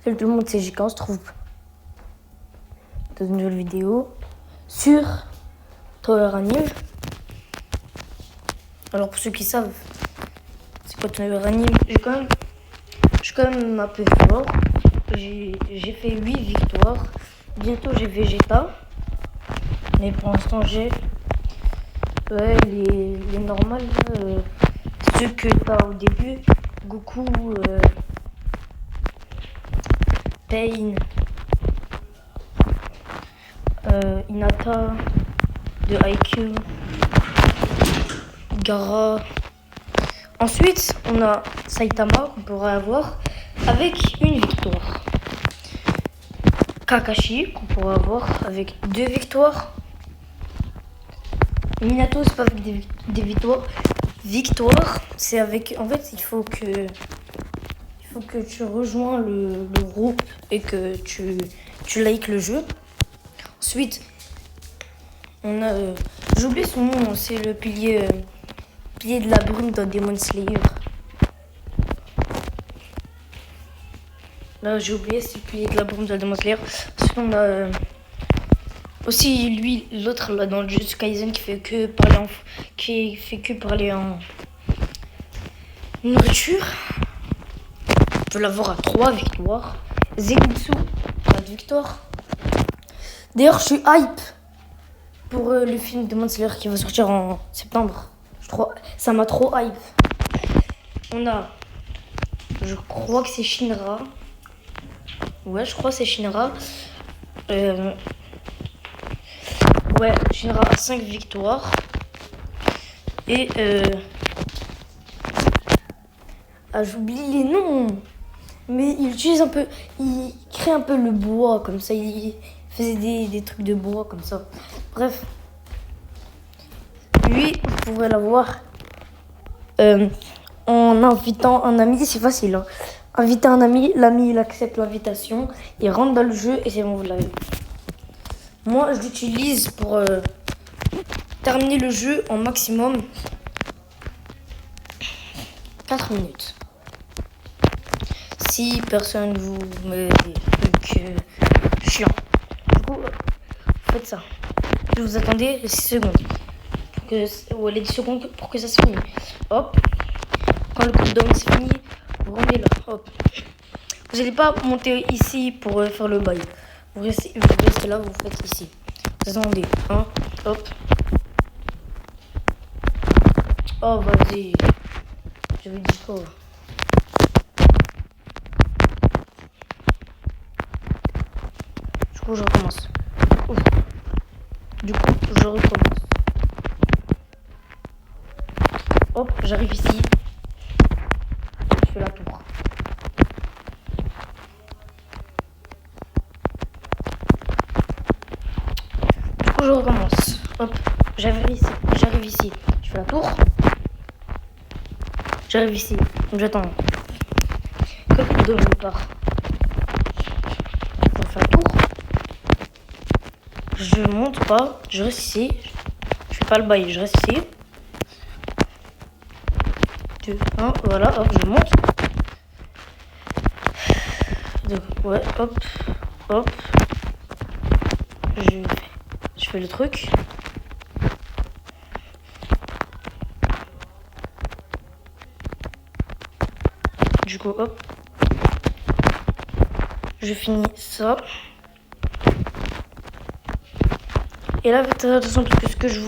Salut tout le monde, c'est JK, on se trouve dans une nouvelle vidéo sur Tower Anime. Alors pour ceux qui savent, c'est quoi Tower Anime, je suis quand même un peu fort. J'ai fait 8 victoires. Bientôt j'ai Vegeta. Mais pour l'instant j'ai les normales, ceux que t'as au début. Goku, Pain, Hinata de IQ, Gaara. Ensuite, on a Saitama qu'on pourrait avoir avec une victoire. Kakashi qu'on pourrait avoir avec 2 victoires. Minato, c'est pas avec des victoires. Victoire, c'est avec. En fait, il faut que tu rejoins le groupe et que tu likes le jeu. Ensuite, on a. J'ai oublié son nom, c'est le pilier de la brume dans Demon Slayer. Là, j'ai oublié, c'est le pilier de la brume dans Demon Slayer. Ensuite, on a aussi lui, l'autre là dans le Jujutsu Kaisen qui fait que parler en nourriture. Je veux l'avoir à 3 victoires. Zenitsu, 4 victoires. D'ailleurs, je suis hype pour le film Demon Slayer qui va sortir en septembre. Ça m'a trop hype. On a, je crois que c'est Shinra. Ouais, je crois que c'est Shinra. Ouais, Shinra a 5 victoires. Et j'oublie les noms. Mais il crée un peu le bois comme ça. Il faisait des trucs de bois comme ça. Bref. Lui, vous pourrez l'avoir en invitant un ami. C'est facile. Hein. Inviter un ami, l'ami il accepte l'invitation. Il rentre dans le jeu et c'est bon, vous l'avez. Moi, je l'utilise pour terminer le jeu en maximum 4 minutes. Si personne vous met des trucs chiants. Du coup, faites ça. Vous attendez les 6 secondes. Les 10 secondes pour que ça se finisse. Hop. Quand le cooldown c'est fini, vous remettez là. Hop. Vous n'allez pas monter ici pour faire le bail. Vous restez là, vous faites ici. Vous attendez. Hein. Hop. Oh, vas-y. Je vous dis quoi. Du coup, je recommence. Ouf. Du coup, je recommence. Hop, j'arrive ici. Je fais la tour. Du coup, je recommence. Hop, j'arrive ici. Je fais la tour. J'arrive ici. Donc j'attends. Que le dos me part. Je fais la tour. Je monte pas. Je reste ici. Je fais pas le bail. Je reste ici. 2, 1, voilà, hop, je monte. Donc, ouais, hop. Je fais le truc. Du coup, hop. Je finis ça. Et là, faites attention parce que ce que je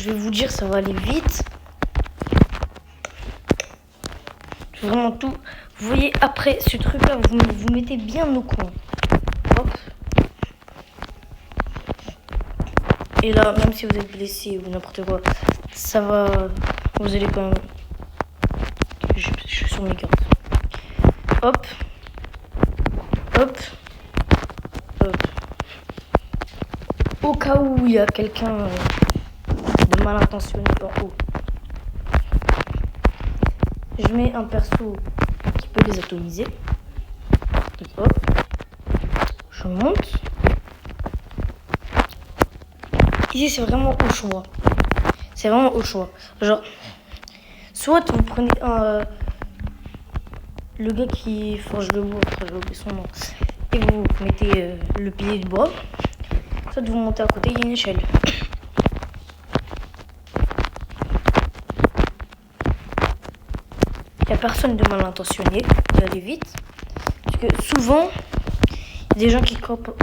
vais vous dire, ça va aller vite. Vraiment tout. Vous voyez, après ce truc-là, vous mettez bien au coin. Hop. Et là, même si vous êtes blessé ou n'importe quoi, ça va. Vous allez quand même. Je suis sur mes cartes. Hop. Au cas où il y a quelqu'un de mal intentionné en haut. Je mets un perso qui peut les atomiser. Donc, hop. Je monte. Ici, c'est vraiment au choix. Genre, soit vous prenez le gars qui forge le bois, après j'ai oublié son nom, et vous mettez le pilier de bois, soit vous montez à côté, il y a une échelle. Il n'y a personne de mal intentionné, vous allez vite. Parce que souvent, il y a des gens qui campent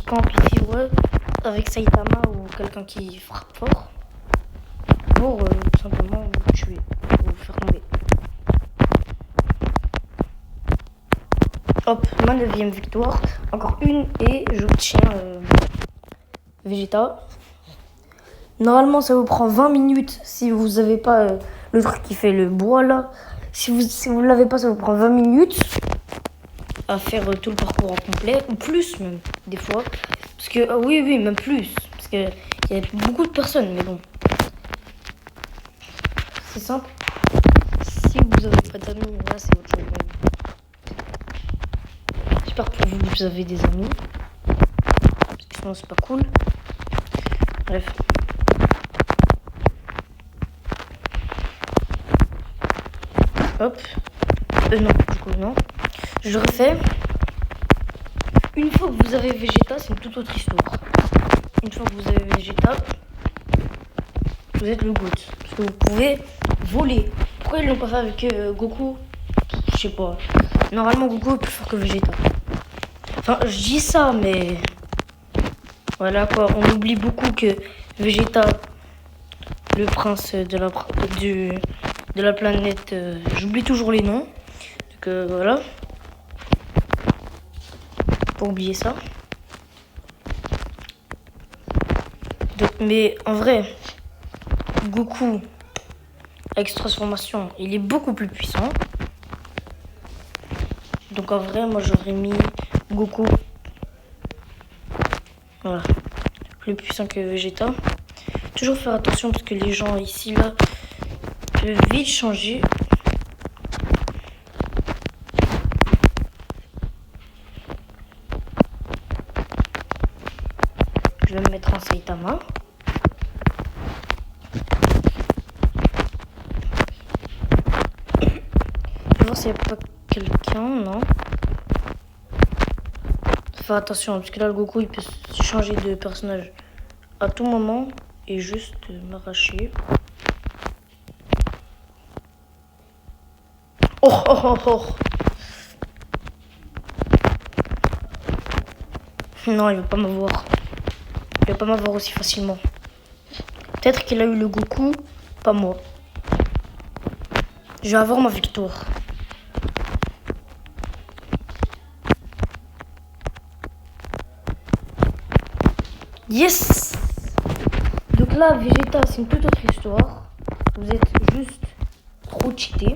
ici, ouais, avec Saitama ou quelqu'un qui frappe fort, pour tout simplement vous tuer, vous faire tomber. Hop, ma 9e victoire, encore une et j'obtiens Vegeta. Normalement, ça vous prend 20 minutes si vous n'avez pas le truc qui fait le bois là. Si vous ne l'avez pas, ça vous prend 20 minutes à faire tout le parcours en complet, ou plus même, des fois. Parce que, oui, même plus. Parce qu'il y a beaucoup de personnes, mais bon. C'est simple. Si vous avez pas d'amis, là, c'est autre chose. J'espère que vous avez des amis. Parce que sinon, c'est pas cool. Bref. Hop. Non, du coup, non. Je refais. Une fois que vous avez Vegeta, c'est une toute autre histoire. Une fois que vous avez Vegeta, vous êtes le GOAT. Parce que vous pouvez voler. Pourquoi ils l'ont pas fait avec Goku? Je sais pas. Normalement, Goku est plus fort que Vegeta. Enfin, je dis ça, mais... Voilà quoi, on oublie beaucoup que Vegeta, le prince de la planète, j'oublie toujours les noms. Donc voilà. Pour oublier ça. Donc, mais en vrai, Goku, avec cette transformation, il est beaucoup plus puissant. Donc en vrai, moi j'aurais mis Goku. Voilà. Plus puissant que Vegeta. Toujours faire attention parce que les gens ici, là, peuvent vite changer. Je vais me mettre en Saitama. Je vais voir s'il n'y a pas quelqu'un, non. Faire attention parce que là, le Goku, il peut changer de personnage à tout moment et juste m'arracher. Oh. Non, il va pas m'avoir. Il va pas m'avoir aussi facilement. Peut-être qu'il a eu le Goku, pas moi. Je vais avoir ma victoire. Yes! Donc là, Vegeta, c'est une toute autre histoire. Vous êtes juste trop cheaté.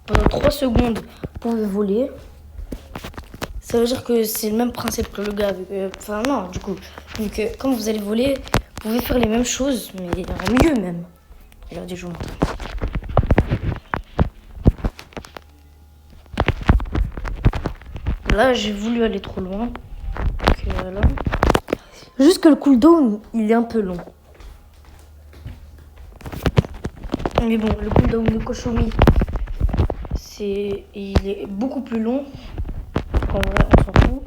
Pendant 3 secondes, vous pouvez voler. Ça veut dire que c'est le même principe que le gars. Enfin non, du coup. Donc quand vous allez voler, vous pouvez faire les mêmes choses, mais en mieux même. Regardez, je vous montre. Là, j'ai voulu aller trop loin. Donc voilà. Juste que le cooldown, il est un peu long. Mais bon, le cooldown de Koshumi, il est beaucoup plus long. En vrai, on s'en fout.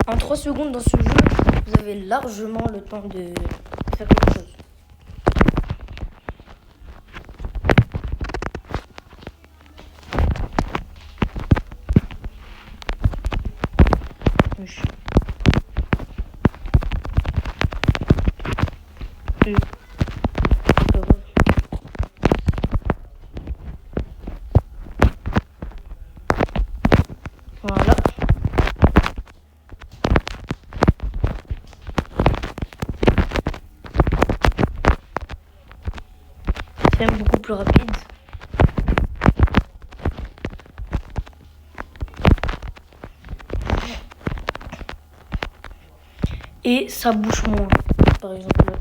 En 3 secondes dans ce jeu, vous avez largement le temps de faire quelque chose. Voilà. C'est même beaucoup plus rapide. Et ça bouge moins, par exemple.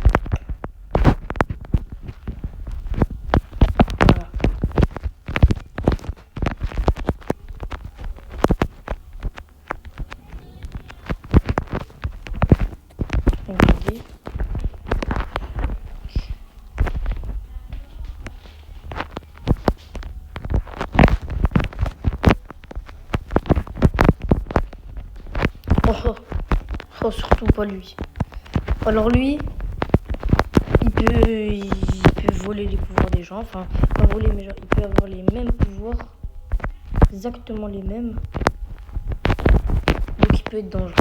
Voilà. Oh, surtout pas lui. Alors lui, il peut voler les pouvoirs des gens. Enfin, pas voler, mais genre, il peut avoir les mêmes pouvoirs. Exactement les mêmes. Donc il peut être dangereux.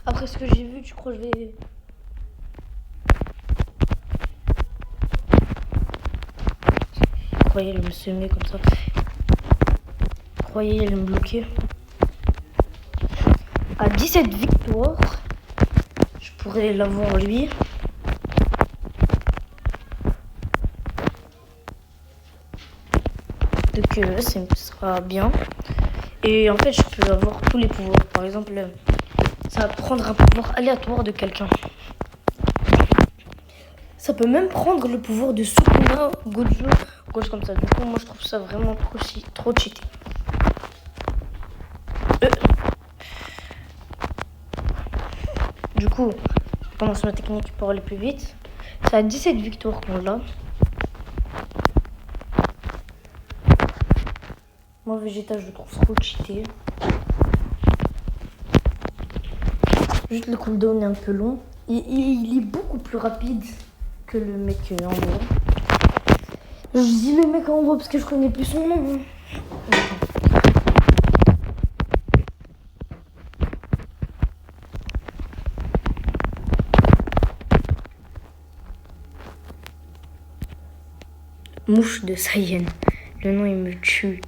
Après ce que j'ai vu, tu crois que je vais... Croyez elle me semer comme ça. Croyez elle me bloquer. À 17 victoires, je pourrais l'avoir lui. Donc ça sera bien. Et en fait, je peux avoir tous les pouvoirs. Par exemple, ça va prendre un pouvoir aléatoire de quelqu'un. Ça peut même prendre le pouvoir de Sukuna, Gojo, quelque chose comme ça. Du coup, moi, je trouve ça vraiment trop cheaté. Du coup, je commence ma technique pour aller plus vite. C'est à 17 victoires qu'on l'a. Moi, Vegeta, je le trouve trop cheaté. Juste le cooldown est un peu long. Il est beaucoup plus rapide que le mec en haut. Je dis le mec en haut parce que je connais plus son nom. Mouche de Saiyan. Le nom, il me tue.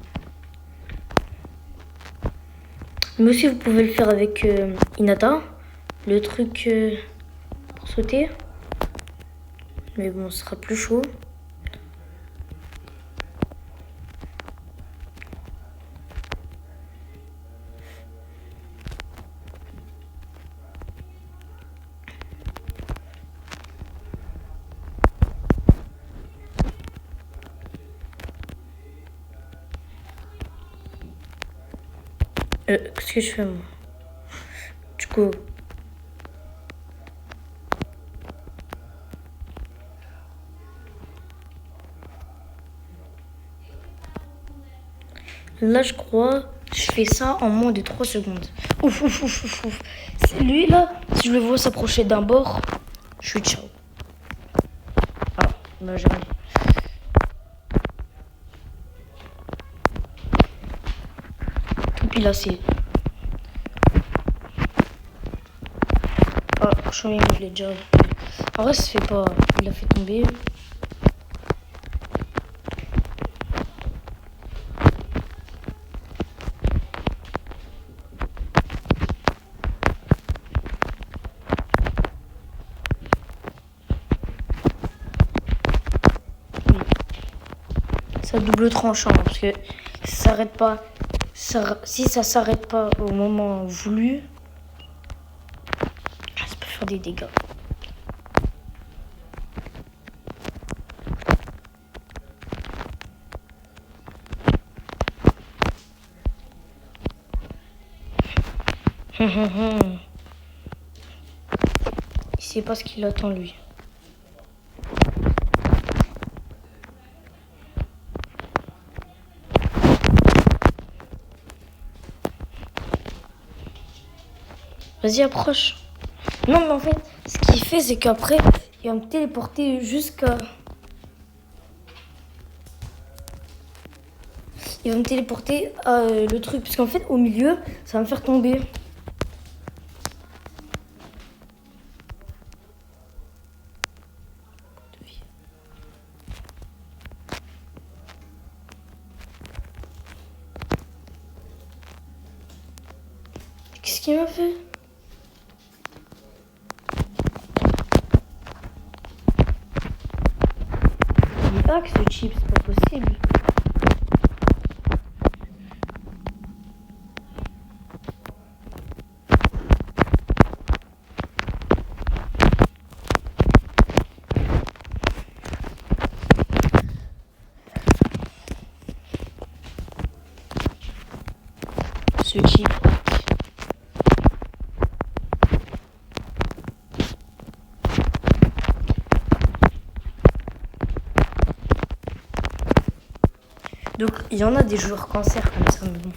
Mais aussi, vous pouvez le faire avec Hinata. Le truc pour sauter. Mais bon, ce sera plus chaud. Qu'est-ce que je fais, moi? Du coup... Là, je crois, je fais ça en moins de 3 secondes. Ouf. Lui, là, si je le vois s'approcher d'un bord, je suis ciao. Ah, bah j'ai rien. Et puis là, c'est... Ah, franchement, je l'ai déjà... En vrai, ça se fait pas. Il l'a fait tomber. Ça double tranchant parce que ça s'arrête pas. Si ça s'arrête pas au moment voulu, ça peut faire des dégâts. Il sait pas ce qu'il attend lui. Vas-y, approche. Non, mais en fait, ce qu'il fait, c'est qu'après, il va me téléporter jusqu'à... Il va me téléporter à le truc. Parce qu'en fait, au milieu, ça va me faire tomber. Qu'est-ce qu'il m'a fait? Il est hack ce chip, c'est pas possible. Ce chip. Donc, il y en a des joueurs cancer comme ça, mais bon.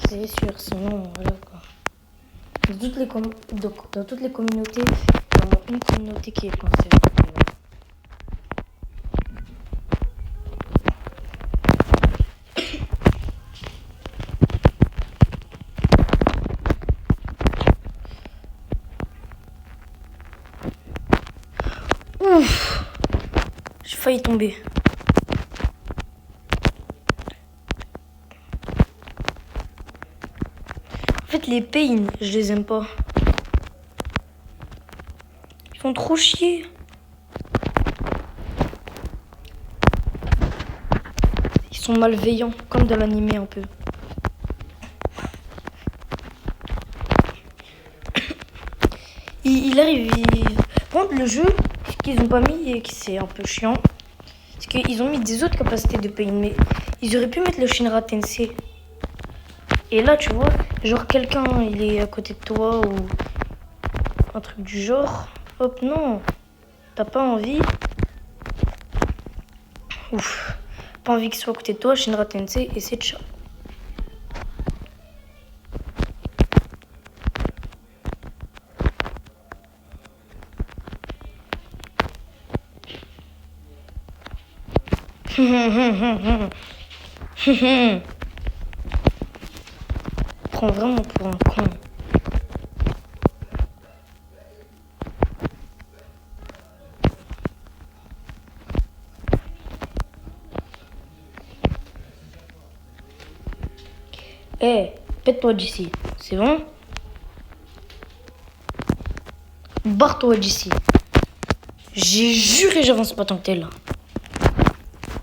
C'est sûr, sinon, voilà quoi. Dans toutes les communautés, il y en a une communauté qui est cancer. Ouf! J'ai failli tomber. En fait, les Pain, je les aime pas. Ils font trop chier. Ils sont malveillants, comme dans l'animé un peu. Il arrive. Par contre, le jeu, ce qu'ils ont pas mis et qui c'est un peu chiant, c'est qu'ils ont mis des autres capacités de Pain, mais ils auraient pu mettre le Shinra Tensei. Et là, tu vois, genre quelqu'un, il est à côté de toi ou un truc du genre. Hop, non, t'as pas envie. Ouf, pas envie qu'il soit à côté de toi, Shinra Tensei, et c'est ciao. Prends vraiment pour un con. Eh, pète-toi d'ici, c'est bon? Barre-toi d'ici. J'ai juré, j'avance pas tant que t'es là.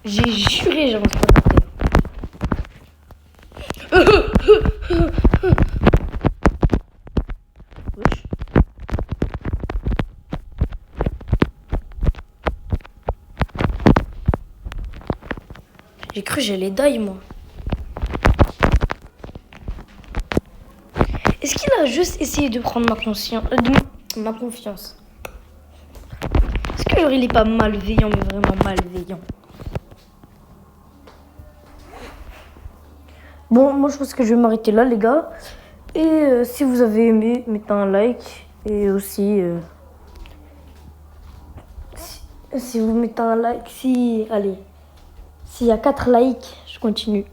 J'ai juré, j'avance pas tant que t'es là. Wesh. J'ai cru que j'allais die, moi. Est-ce qu'il a juste essayé de prendre ma conscience, ma confiance? Est-ce que il est pas malveillant, mais vraiment malveillant? Bon, moi je pense que je vais m'arrêter là, les gars. Et si vous avez aimé, mettez un like. Et aussi, si vous mettez un like, allez, s'il y a 4 likes, je continue.